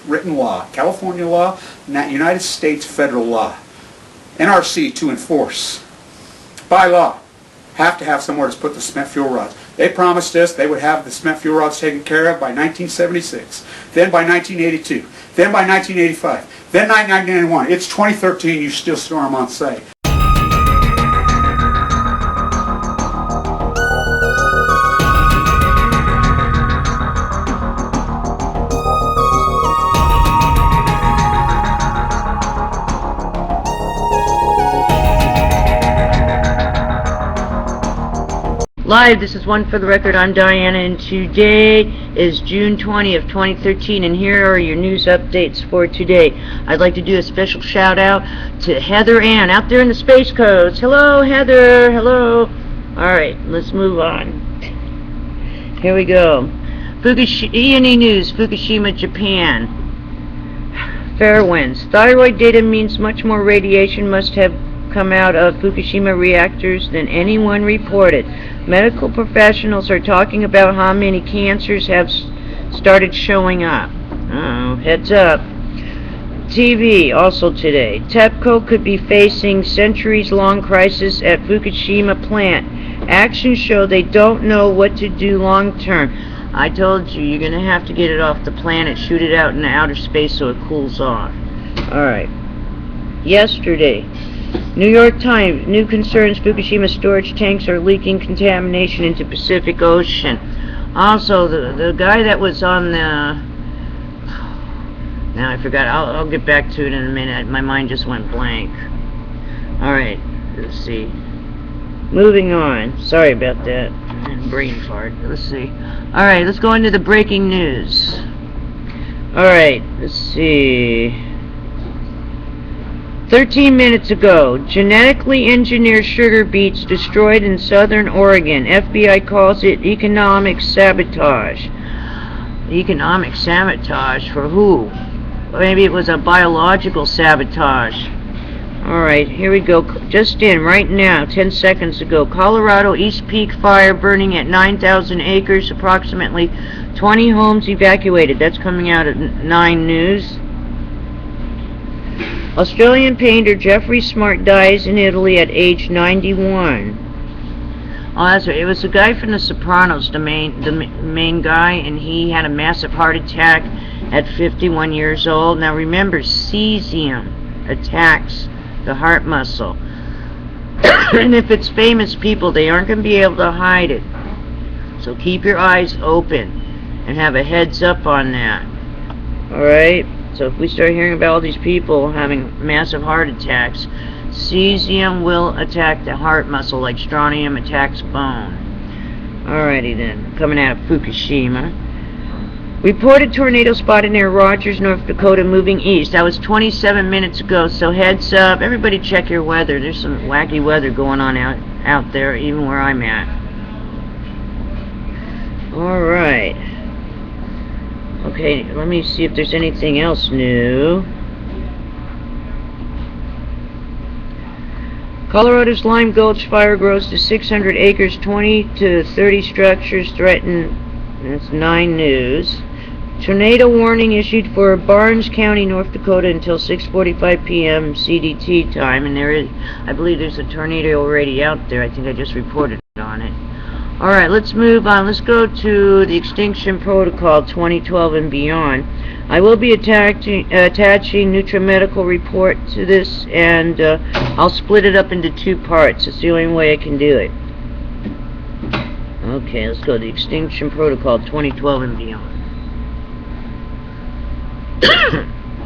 written law, California law, United States federal law. NRC to enforce. By law, have to have somewhere to put the spent fuel rods. They promised us they would have the spent fuel rods taken care of by 1976, then by 1982, then by 1985, then 1991. It's 2013, you still store them on site. Live, this is One for the Record. I'm Diana, and today is June 20th, 2013, and here are your news updates for today. I'd like to do a special shout out to Heather Ann out there in the Space Coast. Hello, Heather. Hello. Alright, let's move on. Here we go. E&E News, Fukushima, Japan. Fair winds. Thyroid data means much more radiation must have come out of Fukushima reactors than anyone reported. Medical professionals are talking about how many cancers have started showing up. Heads up. TV, also today. TEPCO could be facing centuries-long crisis at Fukushima plant. Actions show they don't know what to do long-term. I told you, you're going to have to get it off the planet, shoot it out in outer space so it cools off. Alright. Yesterday, New York Times, new concerns, Fukushima storage tanks are leaking contamination into Pacific Ocean. Also, the guy that was on the... Now I forgot, I'll get back to it in a minute. My mind just went blank. Alright, let's see. Moving on. Sorry about that. Brain fart. Let's see. Alright, let's go into the breaking news. Alright, let's see. 13 minutes ago, genetically engineered sugar beets destroyed in southern Oregon. FBI calls it economic sabotage. Economic sabotage for who? Maybe it was a biological sabotage. Alright, here we go. Just in, right now, 10 seconds ago, Colorado East Peak fire burning at 9,000 acres, approximately 20 homes evacuated. That's coming out at 9 News. Australian painter Jeffrey Smart dies in Italy at age 91. Oh, that's right. It was the guy from The Sopranos, the main guy, and he had a massive heart attack at 51 years old. Now remember, cesium attacks the heart muscle. And if it's famous people, they aren't going to be able to hide it. So keep your eyes open and have a heads up on that. Alright? So if we start hearing about all these people having massive heart attacks, cesium will attack the heart muscle like strontium attacks bone. Alrighty then, coming out of Fukushima. Reported tornado spotted near Rogers, North Dakota, moving east. That was 27 minutes ago, so heads up. Everybody check your weather. There's some wacky weather going on out there, even where I'm at. Alright. Okay, let me see if there's anything else new. Colorado's Lime Gulch fire grows to 600 acres, 20 to 30 structures threatened. That's 9 News. Tornado warning issued for Barnes County, North Dakota until 6:45 p.m. CDT time, and I believe there's a tornado already out there. I think I just reported on it. Alright, let's move on. Let's go to the Extinction Protocol 2012 and beyond. I will be attaching Nutrimedical report to this, and I'll split it up into 2 parts. It's the only way I can do it. Okay, let's go to the Extinction Protocol 2012 and beyond.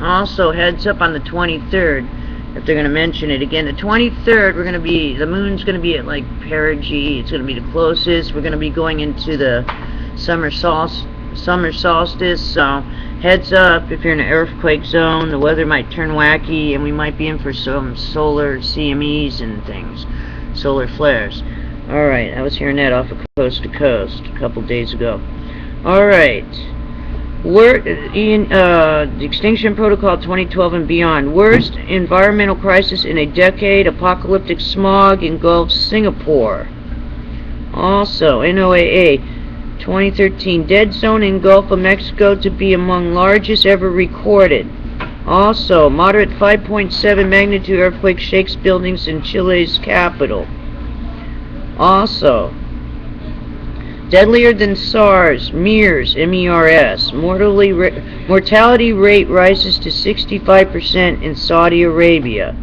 Also, heads up on the 23rd. If they're going to mention it again, the 23rd, the moon's going to be at like perigee. It's going to be the closest. We're going to be going into the summer solstice, so heads up if you're in an earthquake zone. The weather might turn wacky, and we might be in for some solar CMEs and things, solar flares. Alright, I was hearing that off of Coast to Coast a couple days ago. Alright. The Extinction Protocol 2012 and beyond. Worst environmental crisis in a decade. Apocalyptic smog engulfs Singapore. Also, NOAA 2013. Dead zone in Gulf of Mexico to be among largest ever recorded. Also, moderate 5.7 magnitude earthquake shakes buildings in Chile's capital. Also, deadlier than SARS, MERS, M-E-R-S. Mortality rate rises to 65% in Saudi Arabia.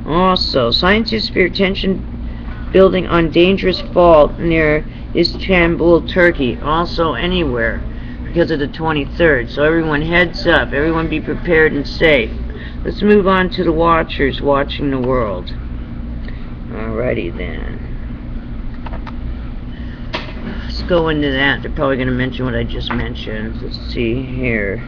Also, scientists fear tension building on dangerous fault near Istanbul, Turkey. Also, anywhere because of the 23rd. So everyone heads up. Everyone be prepared and safe. Let's move on to the watchers watching the world. Alrighty then. Let's go into that. They're probably going to mention what I just mentioned. Let's see here.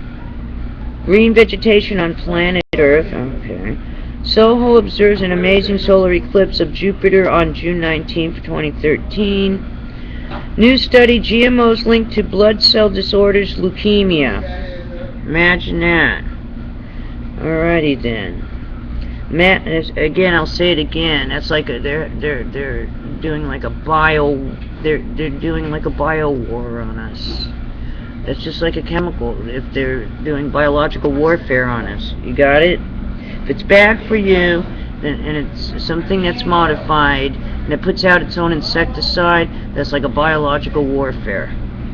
Green vegetation on planet Earth. Okay. SOHO observes an amazing solar eclipse of Jupiter on June 19, 2013. New study, GMOs linked to blood cell disorders, leukemia. Imagine that. Alrighty then. Again, I'll say it again. That's like they're doing like a they're doing like a bio war on us. That's just like a chemical. If they're doing biological warfare on us, you got it. If it's bad for you, and it's something that's modified and it puts out its own insecticide, that's like a biological warfare.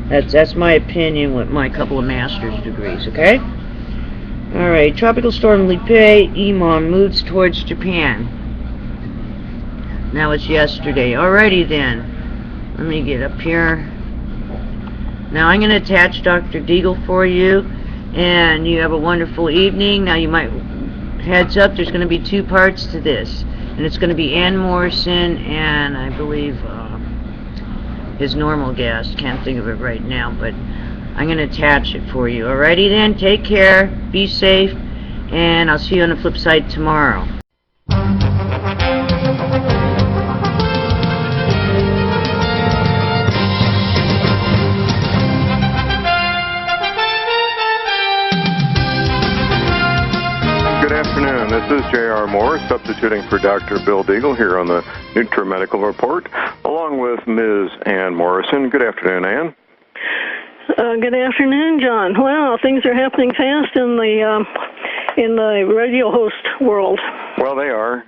That's my opinion with my couple of master's degrees, okay? Alright, tropical storm Lipe Imon moves towards Japan. Now it's yesterday. Alrighty then. Let me get up here. Now I'm going to attach Dr. Deagle for you, and you have a wonderful evening. Now you might, heads up, there's going to be 2 parts to this. And it's going to be Ann Morrison and I believe his normal guest. Can't think of it right now, but I'm going to attach it for you. Alrighty then, take care, be safe, and I'll see you on the flip side tomorrow. This is J.R. Moore, substituting for Dr. Bill Deagle here on the Nutrimedical Report, along with Ms. Ann Morrison. Good afternoon, Ann. Good afternoon, John. Well, things are happening fast in the radio host world. Well, they are.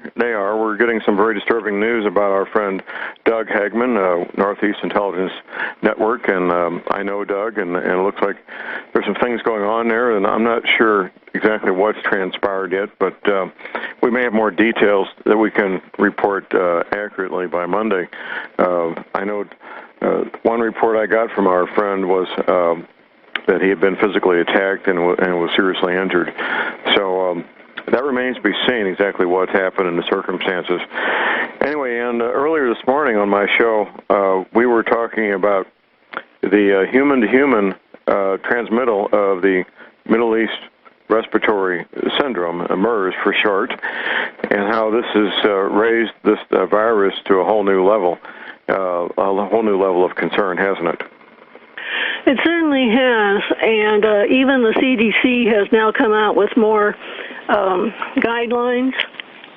We're getting some very disturbing news about our friend Doug Hagman, Northeast Intelligence Network, and I know Doug, and it looks like there's some things going on there, and I'm not sure exactly what's transpired yet, but we may have more details that we can report accurately by Monday. I know one report I got from our friend was that he had been physically attacked and was seriously injured. So that remains to be seen exactly what's happened in the circumstances. Anyway, and earlier this morning on my show, we were talking about the human-to-human transmittal of the Middle East respiratory syndrome, MERS for short, and how this has raised this virus to a whole new level of concern, hasn't it? It certainly has, and even the CDC has now come out with more guidelines,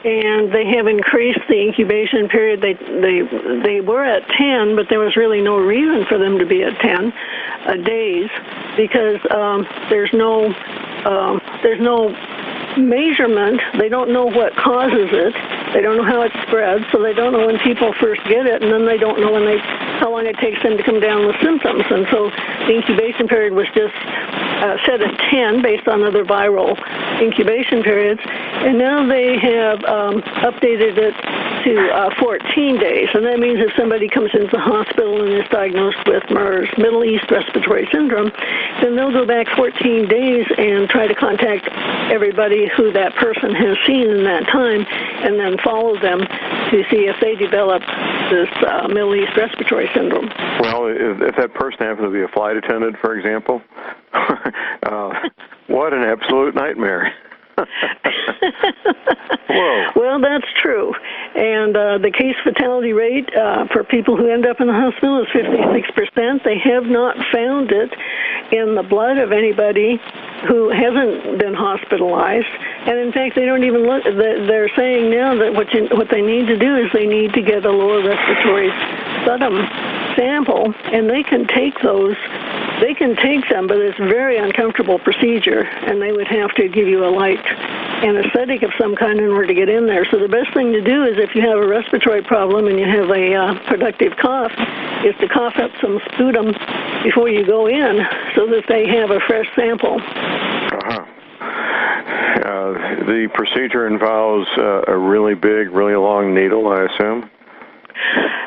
and they have increased the incubation period. They were at 10, but there was really no reason for them to be at 10 days because there's no measurement. They don't know what causes it. They don't know how it spreads, so they don't know when people first get it, and then they don't know how long it takes them to come down with symptoms. And so the incubation period was just set at 10 based on other viral incubation periods, and now they have updated it to 14 days, and that means if somebody comes into the hospital and is diagnosed with MERS, Middle East Respiratory Syndrome, then they'll go back 14 days and try to contact everybody who that person has seen in that time, and then follow them to see if they develop this Middle East Respiratory Syndrome. Well, if that person happens to be a flight attendant, for example, what an absolute nightmare. Whoa. Well, that's true. And the case fatality rate for people who end up in the hospital is 56%. They have not found it in the blood of anybody who hasn't been hospitalized. And in fact, they don't even look. They're saying now that what they need to do is they need to get a lower respiratory sedum sample, and they can take those. They can take them, but it's a very uncomfortable procedure, and they would have to give you a light anesthetic of some kind in order to get in there. So the best thing to do is if you have a respiratory problem and you have a productive cough, is to cough up some sputum before you go in so that they have a fresh sample. The procedure involves a really big, really long needle, I assume?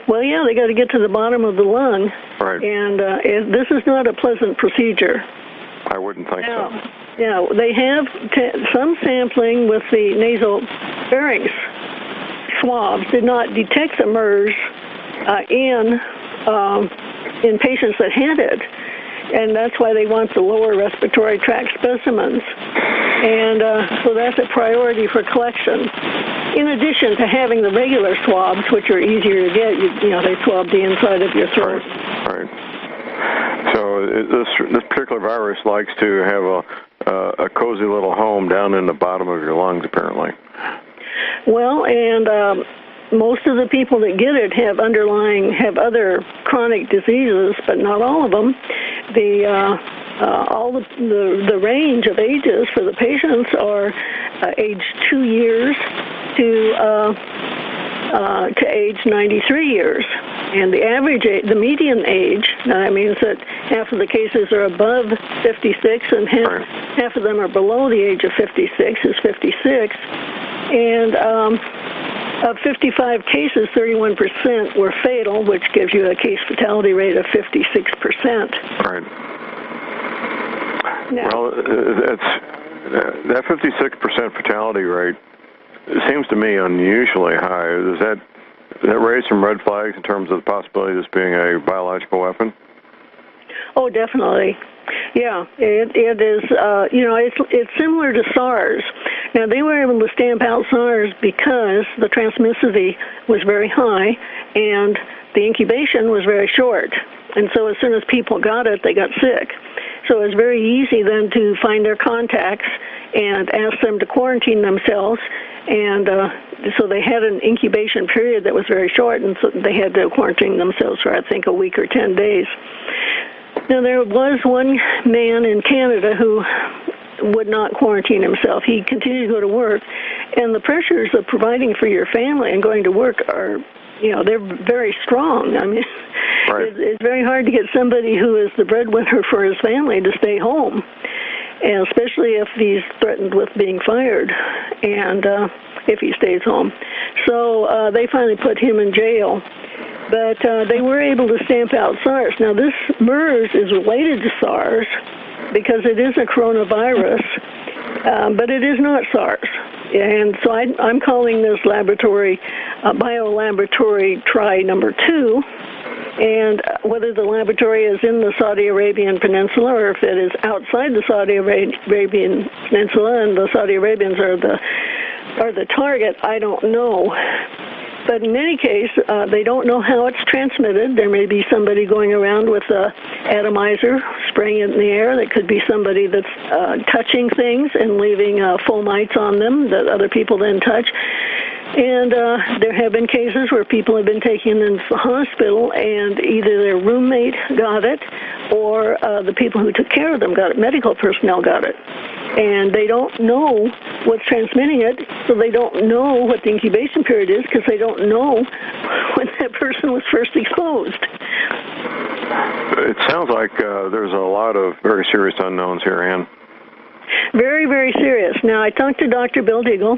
Well, yeah, they got to get to the bottom of the lung, right. And this is not a pleasant procedure. I wouldn't think so. Yeah, they have some sampling with the nasal pharynx swabs did not detect the MERS in patients that had it, and that's why they want the lower respiratory tract specimens. And so that's a priority for collection. In addition to having the regular swabs, which are easier to get, you know, they swab the inside of your throat. Right. So this particular virus likes to have a cozy little home down in the bottom of your lungs, apparently. Well, and most of the people that get it have other chronic diseases, but not all of them. All the range of ages for the patients are age 2 years to age 93 years. And the average age, the median age, that means that half of the cases are above 56 and half of them are below the age of 56, is 56. And of 55 cases, 31% were fatal, which gives you a case fatality rate of 56%. Right. Now, well, that 56% fatality rate seems to me unusually high. Does that raise some red flags in terms of the possibility of this being a biological weapon? Oh, definitely. Yeah, it is. It's similar to SARS. Now, they were able to stamp out SARS because the transmissivity was very high and the incubation was very short. And so as soon as people got it, they got sick. So it was very easy then to find their contacts and ask them to quarantine themselves. And so they had an incubation period that was very short, and so they had to quarantine themselves for, I think, a week or 10 days. Now, there was one man in Canada who would not quarantine himself. He continued to go to work, and the pressures of providing for your family and going to work are, they're very strong. I mean, right. It's very hard to get somebody who is the breadwinner for his family to stay home, and especially if he's threatened with being fired, and if he stays home. So they finally put him in jail. But they were able to stamp out SARS. Now, this MERS is related to SARS because it is a coronavirus, but it is not SARS. And so I'm calling this laboratory biolaboratory try number 2. And whether the laboratory is in the Saudi Arabian Peninsula or if it is outside the Saudi Arabian Peninsula and the Saudi Arabians are the target, I don't know. But in any case, they don't know how it's transmitted. There may be somebody going around with an atomizer, spraying it in the air. There could be somebody that's touching things and leaving fomites on them that other people then touch. And there have been cases where people have been taken into the hospital and either their roommate got it or the people who took care of them got it. Medical personnel got it. And they don't know what's transmitting it, so they don't know what the incubation period is because they don't know when that person was first exposed. It sounds like there's a lot of very serious unknowns here, Ann. Very, very serious. Now, I talked to Dr. Bill Deagle,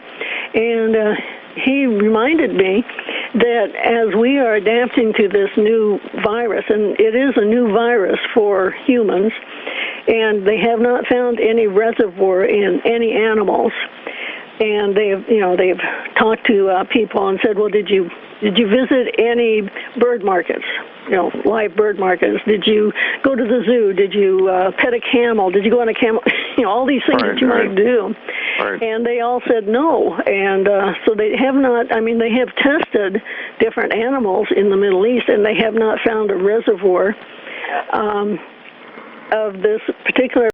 and he reminded me that as we are adapting to this new virus, and it is a new virus for humans, and they have not found any reservoir in any animals. And they've talked to people and said, well, did you visit any bird markets? Live bird markets. Did you go to the zoo? Did you pet a camel? Did you go on a camel? All these things that you might do. Right. And they all said no. And so they have not, they have tested different animals in the Middle East, and they have not found a reservoir of this particular